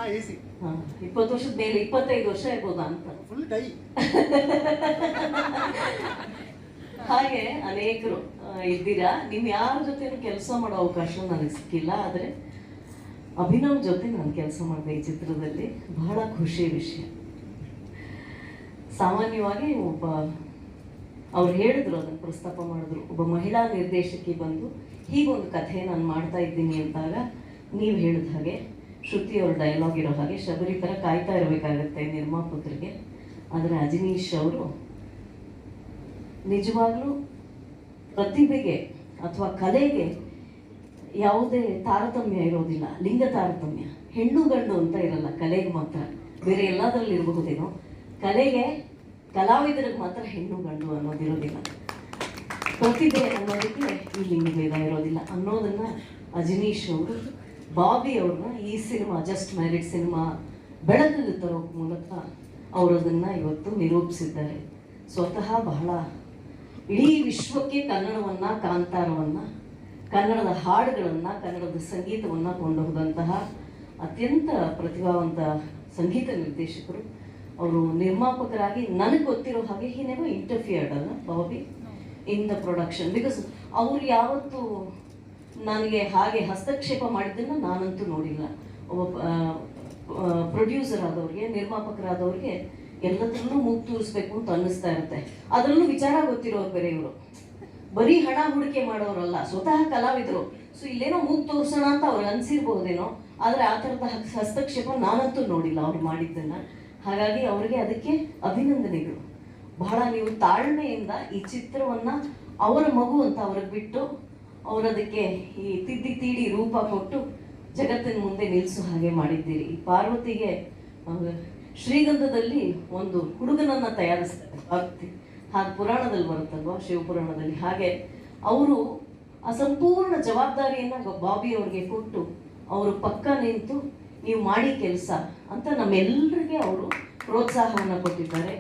AC. 20 ವರ್ಷದ ಮೇಲೆ 25 ವರ್ಷ ಇರ್ಬೋದಾ ಅಂತ. Full tie. ಹಾಗೆ ಅನೇಕರು ಇದ್ದೀರಾ. ನೀವು ಯಾರ ಜೊತೆ ಕೆಲಸ ಮಾಡೋ ಅವಕಾಶ ನನಗೆ ಸಿಕ್ಕಿಲ್ಲ, ಆದರೆ ಅಭಿನವ್ ಜೊತೆ ನಾನು ಕೆಲಸ ಮಾಡಿದೆ ಈ ಚಿತ್ರದಲ್ಲಿ. ಬಹಳ ಖುಷಿ ವಿಷಯ. ಸಾಮಾನ್ಯವಾಗಿ ಅವ್ರು ಹೇಳಿದ್ರು, ಅದನ್ನು ಪ್ರಸ್ತಾಪ ಮಾಡಿದ್ರು, ಒಬ್ಬ ಮಹಿಳಾ ನಿರ್ದೇಶಕಿ ಬಂದು ಹೀಗೊಂದು ಕಥೆ ನಾನು ಮಾಡ್ತಾ ಇದ್ದೀನಿ ಅಂತಾಗ ನೀವು ಹೇಳಿದ ಹಾಗೆ ಶ್ರುತಿ ಅವ್ರ ಡೈಲಾಗ್ ಇರೋ ಹಾಗೆ ಶಬರಿ ಥರ ಕಾಯ್ತಾ ಇರಬೇಕಾಗತ್ತೆ ನಿರ್ಮಾಪಕರಿಗೆ. ಆದರೆ ಅಜನೀಶ್ ಅವರು ನಿಜವಾಗ್ಲೂ ಪ್ರತಿಭೆಗೆ ಅಥವಾ ಕಲೆಗೆ ಯಾವುದೇ ತಾರತಮ್ಯ ಇರೋದಿಲ್ಲ, ಲಿಂಗ ತಾರತಮ್ಯ. ಹೆಣ್ಣು ಗಂಡು ಅಂತ ಇರಲ್ಲ ಕಲೆಗೆ ಮಾತ್ರ, ಬೇರೆ ಎಲ್ಲದರಲ್ಲಿ ಇರಬಹುದೇನೋ, ಕಲೆಗೆ ಕಲಾವಿದರಿಗೆ ಮಾತ್ರ ಹೆಣ್ಣು ಗಂಡು ಅನ್ನೋದಿರೋದಿಲ್ಲ. ಪ್ರತಿಭೆ ಅನ್ನೋದಕ್ಕೆ ಈ ಲಿಂಗ ಭೇದ ಇರೋದಿಲ್ಲ ಅನ್ನೋದನ್ನ ಅಜನೀಶ್ ಅವರು ಬಾಬಿ ಅವ್ರನ್ನ ಈ ಸಿನಿಮಾ ಜಸ್ಟ್ ಮ್ಯಾರಿಡ್ ಸಿನಿಮಾ ಬೆಳಕಿಗೆ ತರೋ ಮೂಲಕ ಅವರು ಅದನ್ನು ಇವತ್ತು ನಿರೂಪಿಸಿದ್ದಾರೆ. ಸ್ವತಃ ಬಹಳ ಇಡೀ ವಿಶ್ವಕ್ಕೆ ಕನ್ನಡವನ್ನು, ಕಾಂತಾರವನ್ನು, ಕನ್ನಡದ ಹಾಡುಗಳನ್ನು, ಕನ್ನಡದ ಸಂಗೀತವನ್ನು ಕೊಂಡೊಯ್ದಂತಹ ಅತ್ಯಂತ ಪ್ರತಿಭಾವಂತ ಸಂಗೀತ ನಿರ್ದೇಶಕರು. ಅವರು ನಿರ್ಮಾಪಕರಾಗಿ ನನಗೆ ಗೊತ್ತಿರೋ ಹಾಗೆ ಹಿ ನೆವರ್ ಇಂಟರ್ಫಿಯರ್ಡ್ ಅಲ್ಲ Bobby in the production, because ಅವರು ಯಾವತ್ತೂ ನನಗೆ ಹಾಗೆ ಹಸ್ತಕ್ಷೇಪ ಮಾಡಿದ್ದನ್ನು ನಾನಂತೂ ನೋಡಿಲ್ಲ. ಒಬ್ಬ ಪ್ರೊಡ್ಯೂಸರ್ ಆದವ್ರಿಗೆ, ನಿರ್ಮಾಪಕರಾದವ್ರಿಗೆ ಎಲ್ಲದರಲ್ಲೂ ಮೂಗು ತೂರಿಸ್ಬೇಕು ಅಂತ ಅನ್ನಿಸ್ತಾ ಇರುತ್ತೆ. ಅದರಲ್ಲೂ ವಿಚಾರ ಗೊತ್ತಿರೋರು ಬೇರೆ ಇವರು, ಬರೀ ಹಣ ಹೂಡಿಕೆ ಮಾಡೋರಲ್ಲ, ಸ್ವತಃ ಕಲಾವಿದರು. ಸೊ ಇಲ್ಲೇನೋ ಮೂಗು ತೋರಿಸೋಣ ಅಂತ ಅವ್ರಿಗೆ ಅನ್ಸಿರ್ಬಹುದೇನೋ, ಆದರೆ ಆ ಥರದ ಹಸ್ತಕ್ಷೇಪ ನಾನಂತೂ ನೋಡಿಲ್ಲ ಅವ್ರು ಮಾಡಿದ್ದನ್ನು. ಹಾಗಾಗಿ ಅವರಿಗೆ ಅದಕ್ಕೆ ಅಭಿನಂದನೆಗಳು. ಬಹಳ ನೀವು ತಾಳ್ಮೆಯಿಂದ ಈ ಚಿತ್ರವನ್ನು ಅವರ ಮಗು ಅಂತ ಅವ್ರಿಗೆ ಬಿಟ್ಟು ಅವರದಕ್ಕೆ ಈ ತಿದ್ದಿ ತೀಡಿ ರೂಪ ಕೊಟ್ಟು ಜಗತ್ತಿನ ಮುಂದೆ ನಿಲ್ಲಿಸೋ ಹಾಗೆ ಮಾಡಿದ್ದೀರಿ. ಪಾರ್ವತಿಗೆ ಶ್ರೀಗಂಧದಲ್ಲಿ ಒಂದು ಹುಡುಗನನ್ನು ತಯಾರಿಸ್ತಾರೆ ಭಕ್ತಿ, ಹಾಗೆ ಪುರಾಣದಲ್ಲಿ ಬರುತ್ತಲ್ವ, ಶಿವಪುರಾಣದಲ್ಲಿ. ಹಾಗೆ ಅವರು ಆ ಸಂಪೂರ್ಣ ಜವಾಬ್ದಾರಿಯನ್ನು ಬಾಬಿ ಅವ್ರಿಗೆ ಕೊಟ್ಟು ಅವರು ಪಕ್ಕ ನಿಂತು ನೀವು ಮಾಡಿ ಕೆಲಸ ಅಂತ ನಮ್ಮೆಲ್ಲರಿಗೆ ಅವರು ಪ್ರೋತ್ಸಾಹವನ್ನು ಕೊಟ್ಟಿದ್ದಾರೆ.